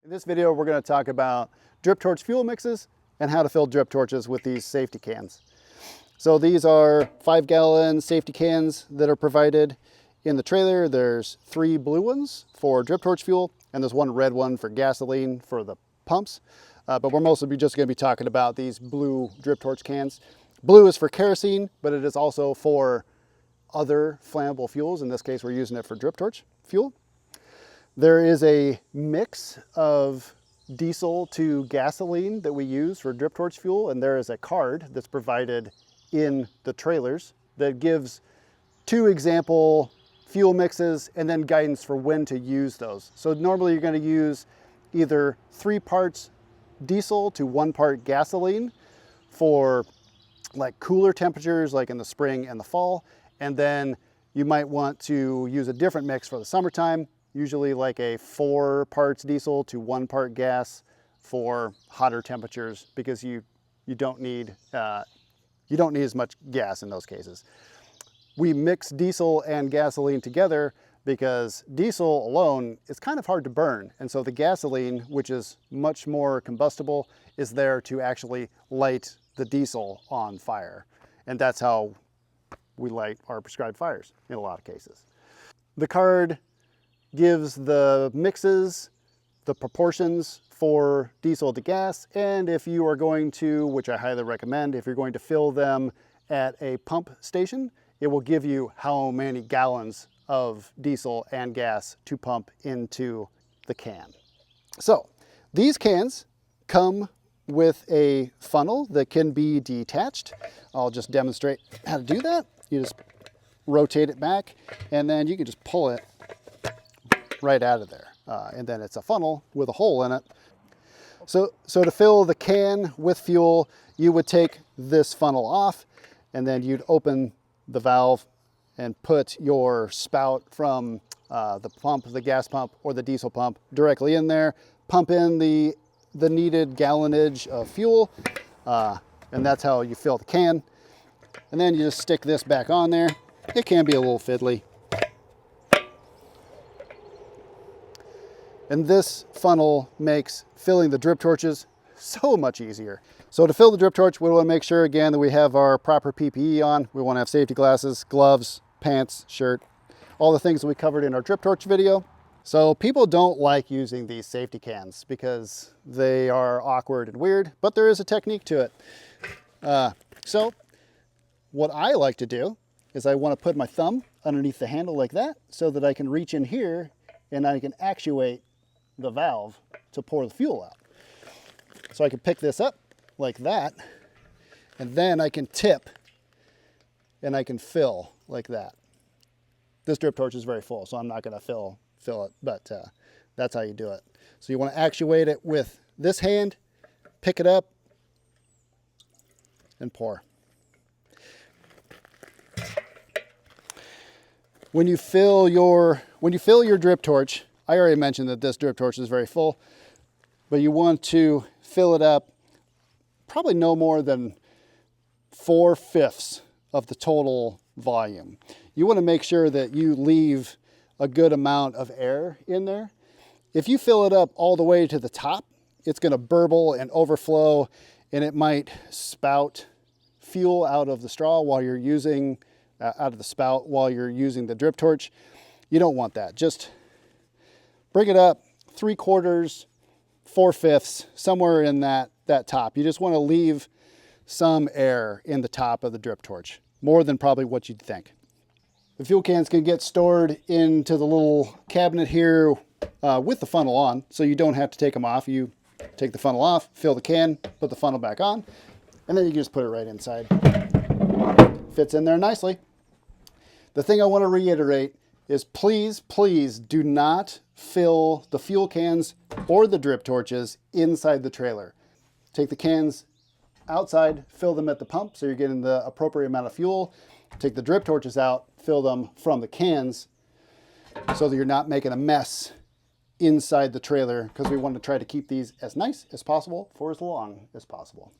In this video, we're going to talk about drip torch fuel mixes and how to fill drip torches with these safety cans. So these are 5-gallon safety cans that are provided in the trailer. There's 3 blue ones for drip torch fuel, and there's 1 red one for gasoline for the pumps. But we're mostly just going to be talking about these blue drip torch cans. Blue is for kerosene, but it is also for other flammable fuels. In this case, we're using it for drip torch fuel. There is a mix of diesel to gasoline that we use for drip torch fuel, and there is a card that's provided in the trailers that gives 2 example fuel mixes and then guidance for when to use those. So normally you're going to use either 3 parts diesel to 1 part gasoline for like cooler temperatures like in the spring and the fall, and then you might want to use a different mix for the summertime, usually like a 4 parts diesel to 1 part gas for hotter temperatures, because you don't need as much gas in those cases. We mix diesel and gasoline together because diesel alone is kind of hard to burn, and so the gasoline, which is much more combustible, is there to actually light the diesel on fire, and that's how we light our prescribed fires in a lot of cases. The card gives the mixes, the proportions for diesel to gas, and if you are going to, which I highly recommend, if you're going to fill them at a pump station, it will give you how many gallons of diesel and gas to pump into the can. So these cans come with a funnel that can be detached. I'll just demonstrate how to do that. You just rotate it back, and then you can just pull it right out of there. And then it's a funnel with a hole in it. So to fill the can with fuel, you would take this funnel off, and then you'd open the valve and put your spout from the pump, the gas pump or the diesel pump directly in there, pump in the needed gallonage of fuel, and that's how you fill the can. And then you just stick this back on there. It can be a little fiddly. And this funnel makes filling the drip torches so much easier. So to fill the drip torch, we want to make sure again that we have our proper PPE on. We want to have safety glasses, gloves, pants, shirt, all the things that we covered in our drip torch video. So people don't like using these safety cans because they are awkward and weird, but there is a technique to it. So what I like to do is I want to put my thumb underneath the handle like that so that I can reach in here and I can actuate the valve to pour the fuel out. So I can pick this up like that, and then I can tip and I can fill like that. This drip torch is very full, so I'm not going to fill it, but that's how you do it. So you want to actuate it with this hand, pick it up, and pour. When you fill your drip torch, I already mentioned that this drip torch is very full, but you want to fill it up probably no more than 4/5 of the total volume. You want to make sure that you leave a good amount of air in there. If you fill it up all the way to the top, it's going to burble and overflow, and it might spout fuel out of the straw while you're using, out of the spout while you're using the drip torch. You don't want that. Just bring it up 3/4, 4/5, somewhere in that top. You just want to leave some air in the top of the drip torch, more than probably what you'd think. The fuel cans can get stored into the little cabinet here with the funnel on, so you don't have to take them off. You take the funnel off, fill the can, put the funnel back on, and then you can just put it right inside. Fits in there nicely. The thing I want to reiterate is please, please do not fill the fuel cans or the drip torches inside the trailer. Take the cans outside, fill them at the pump so you're getting the appropriate amount of fuel. Take the drip torches out, fill them from the cans so that you're not making a mess inside the trailer, because we want to try to keep these as nice as possible for as long as possible.